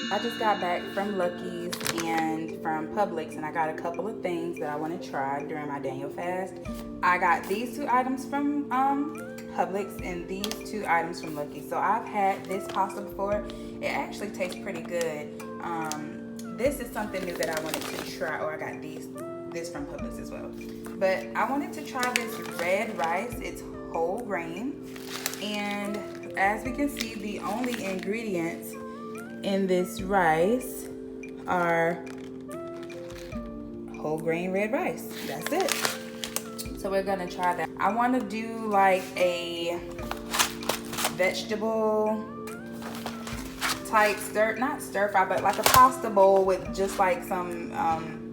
I just got back from Lucky's and from Publix, and I got a couple of things that I want to try during my Daniel fast. I got these two items from Publix and these two items from Lucky. So I've had this pasta before. It actually tastes pretty good. This is something new that I wanted to try. Oh, I got this from Publix as well. But I wanted to try this red rice. It's whole grain, and as we can see, the only ingredients in this rice are whole grain red rice. That's it. So we're gonna try that. I want to do like a vegetable type not stir fry, but like a pasta bowl with just like some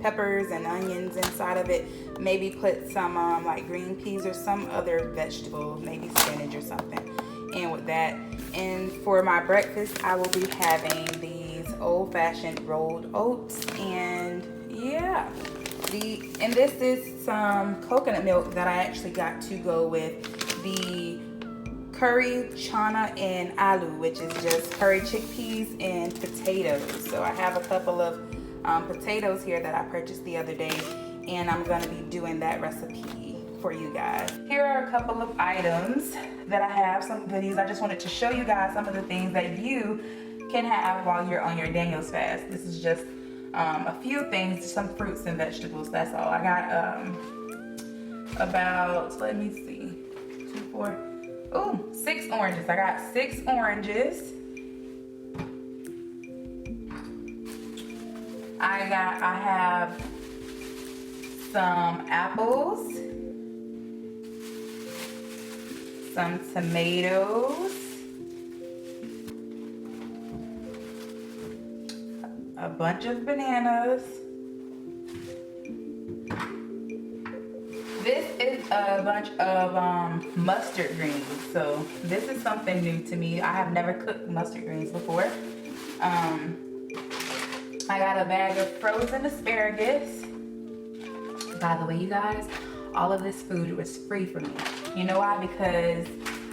peppers and onions inside of it. Maybe put some like green peas or some other vegetable, maybe spinach or something in with that. And for my breakfast, I will be having these old-fashioned rolled oats, and yeah. And this is some coconut milk that I actually got to go with the curry chana and aloo, which is just curry chickpeas and potatoes. So I have a couple of potatoes here that I purchased the other day, and I'm gonna be doing that recipe for you guys. Here are a couple of items that I have, some goodies. I just wanted to show you guys some of the things that you can have while you're on your Daniel's fast. This is just a few things, some fruits and vegetables, that's all. I got about, let me see, 6 oranges. I got 6 oranges. I have some apples, some tomatoes, a bunch of bananas. This is a bunch of mustard greens. So this is something new to me. I have never cooked mustard greens before. I got a bag of frozen asparagus. By the way, you guys, all of this food was free for me. You know why? Because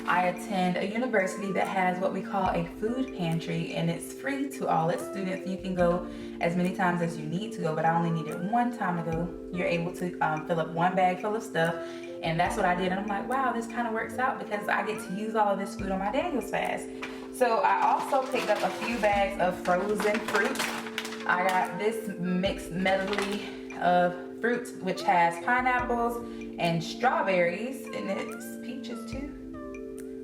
I attend a university that has what we call a food pantry, and it's free to all its students. You can go as many times as you need to go, but I only needed one time to go. You're able to fill up one bag full of stuff, and that's what I did. And I'm like, wow, this kind of works out because I get to use all of this food on my Daniel's fast. So I also picked up a few bags of frozen fruit. I got this mixed medley of fruit, which has pineapples and strawberries, and it's peaches too.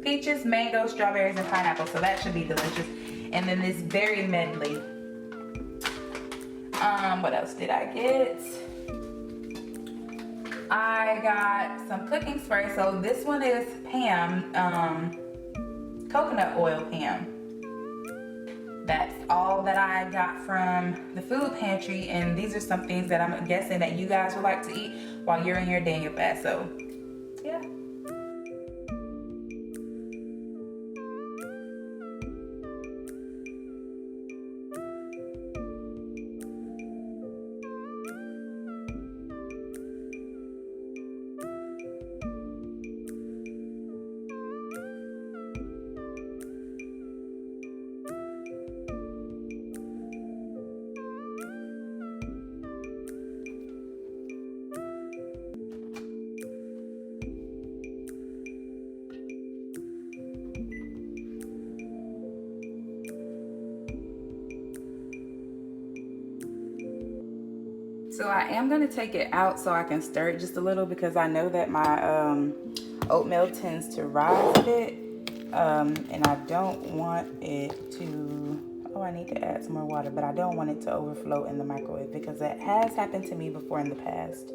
Peaches, mango, strawberries, and pineapple, so that should be delicious. And then this berry medley. What else did I get? I got some cooking spray. So this one is Pam, coconut oil Pam. That's all that I got from the food pantry, and these are some things that I'm guessing that you guys would like to eat while you're in your Daniel fast. So, yeah. So I am going to take it out so I can stir it just a little, because I know that my oatmeal tends to rise a bit, and I don't want it to, I need to add some more water, but I don't want it to overflow in the microwave because that has happened to me before in the past.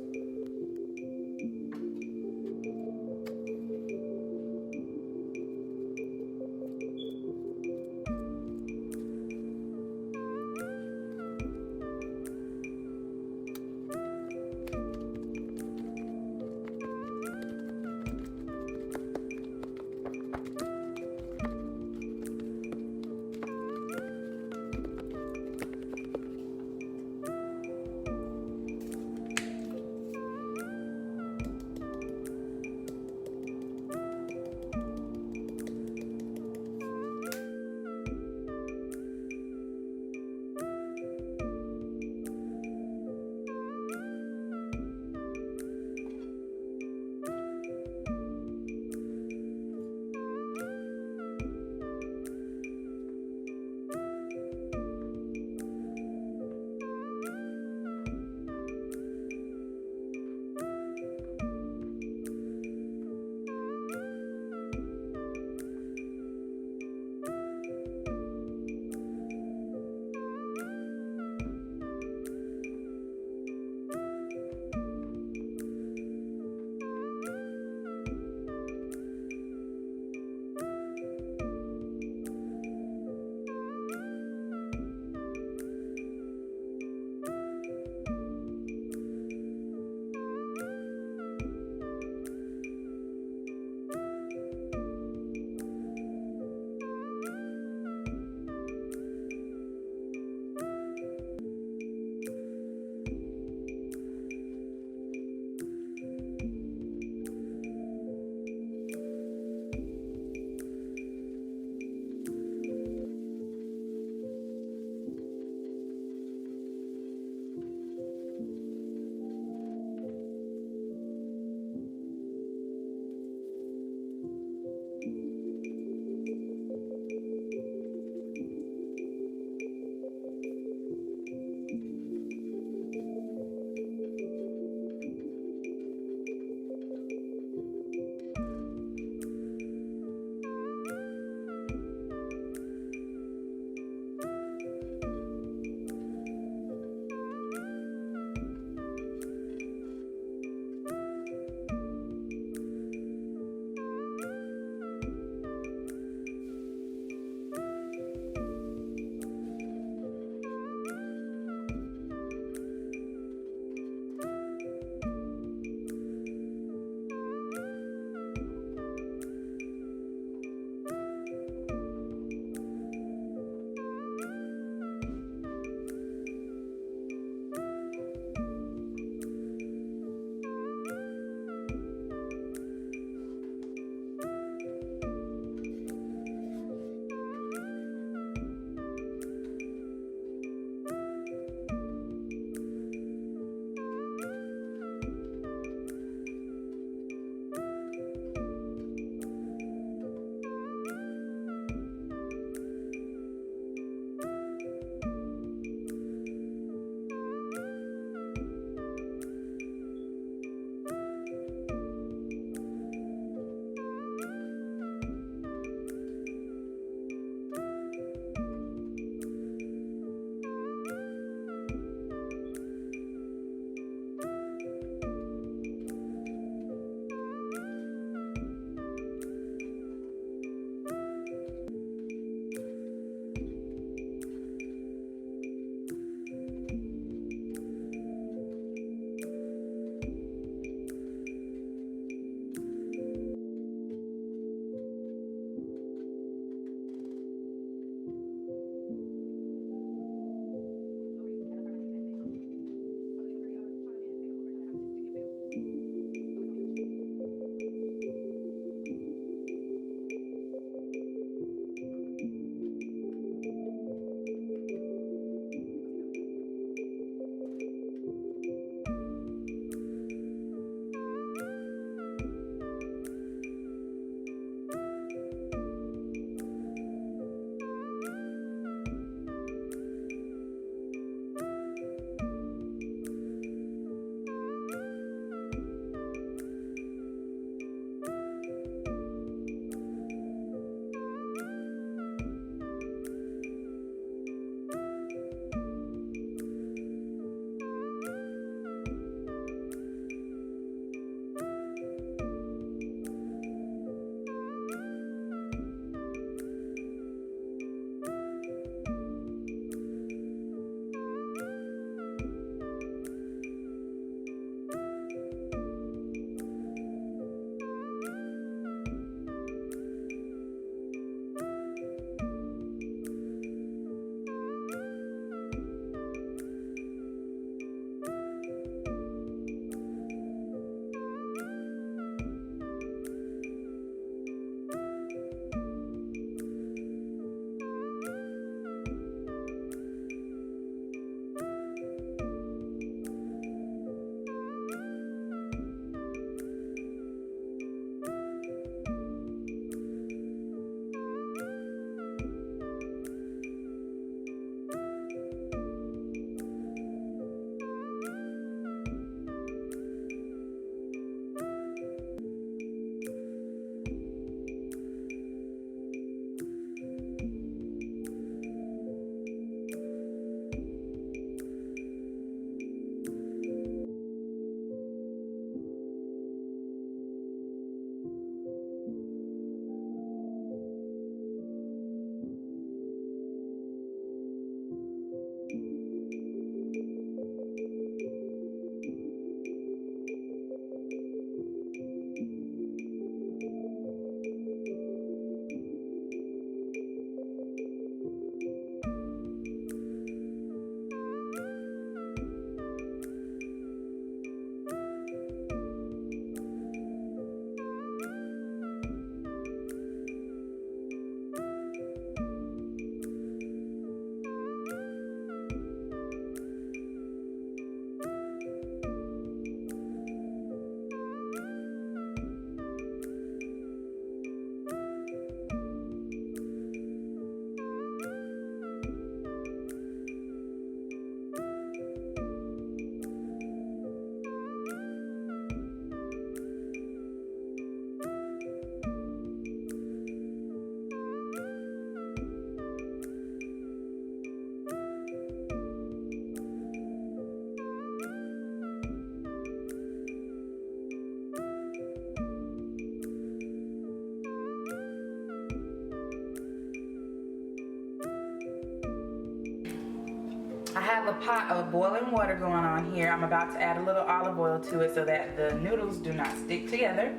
have a pot of boiling water going on here. I'm about to add a little olive oil to it so that the noodles do not stick together.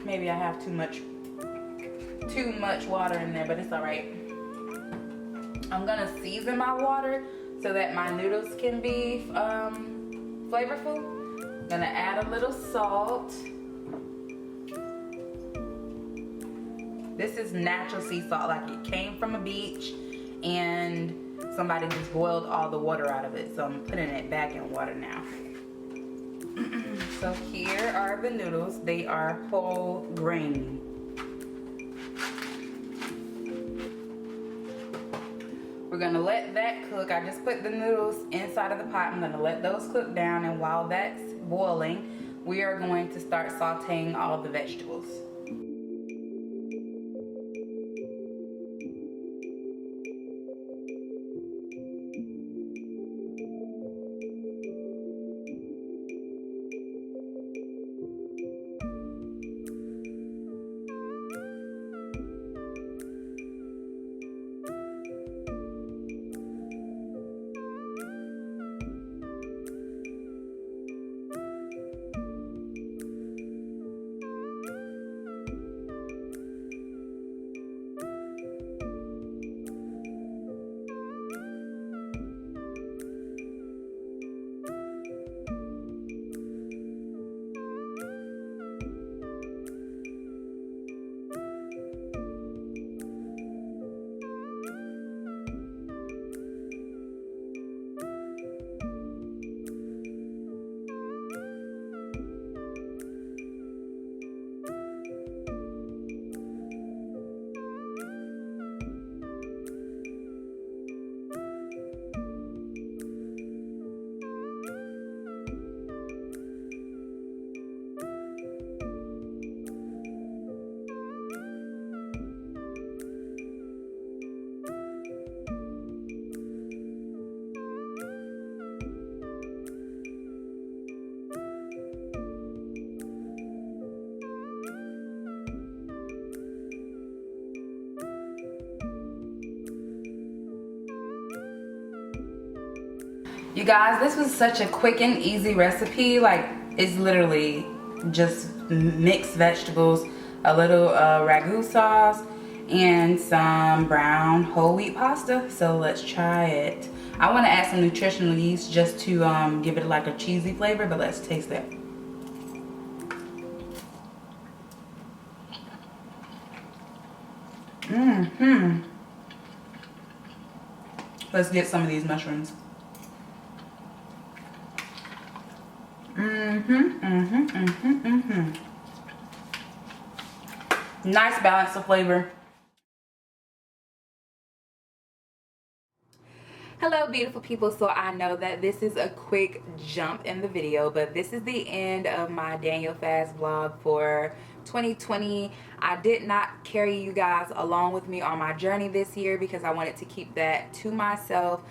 Maybe I have too much water in there, but it's all right. I'm gonna season my water so that my noodles can be flavorful. I'm gonna add a little salt. This is natural sea salt, like it came from a beach and somebody just boiled all the water out of it. So I'm putting it back in water now. So here are the noodles. They are whole grain. We're gonna let that cook. I just put the noodles inside of the pot. I'm gonna let those cook down, and while that's boiling, we are going to start sauteing all the vegetables. You guys, this was such a quick and easy recipe. Like, it's literally just mixed vegetables, a little ragu sauce, and some brown whole wheat pasta. So let's try it. I want to add some nutritional yeast just to give it like a cheesy flavor, but let's taste that. Let's get some of these mushrooms. Nice balance of flavor. Hello beautiful people. So I know that this is a quick jump in the video, but this is the end of my Daniel Fast vlog for 2020. I did not carry you guys along with me on my journey this year because I wanted to keep that to myself.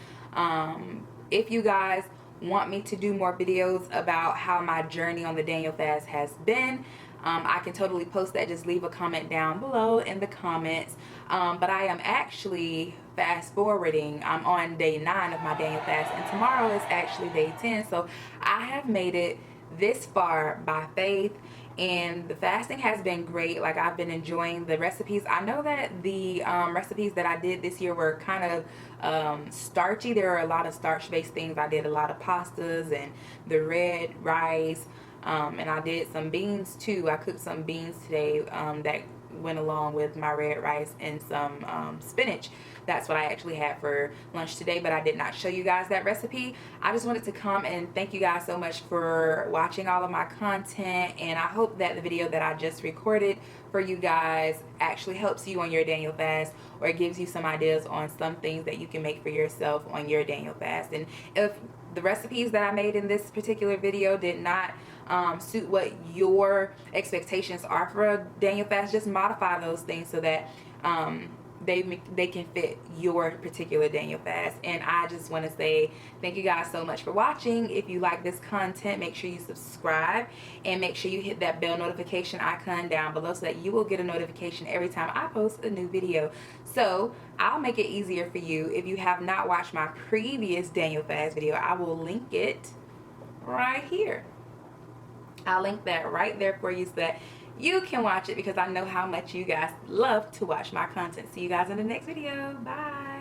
If you guys want me to do more videos about how my journey on the Daniel Fast has been, I can totally post that. Just leave a comment down below in the comments. But I am actually fast forwarding. I'm on day 9 of my Daniel Fast, and tomorrow is actually day 10. So I have made it this far by faith, and the fasting has been great. Like, I've been enjoying the recipes. I know that the recipes that I did this year were kind of starchy. There are a lot of starch-based things. I did a lot of pastas and the red rice, and I did some beans too. I cooked some beans today that went along with my red rice, and some spinach. That's what I actually had for lunch today, but I did not show you guys that recipe. I just wanted to come and thank you guys so much for watching all of my content, and I hope that the video that I just recorded for you guys actually helps you on your Daniel Fast, or it gives you some ideas on some things that you can make for yourself on your Daniel Fast. And if the recipes that I made in this particular video did not suit what your expectations are for a Daniel Fast, just modify those things so that they can fit your particular Daniel fast. And I just want to say thank you guys so much for watching. If you like this content, make sure you subscribe and make sure you hit that bell notification icon down below so that you will get a notification every time I post a new video. So I'll make it easier for you. If you have not watched my previous Daniel fast video, I will link it right here. I'll link that right there for you so that you can watch it, because I know how much you guys love to watch my content. See you guys in the next video. Bye.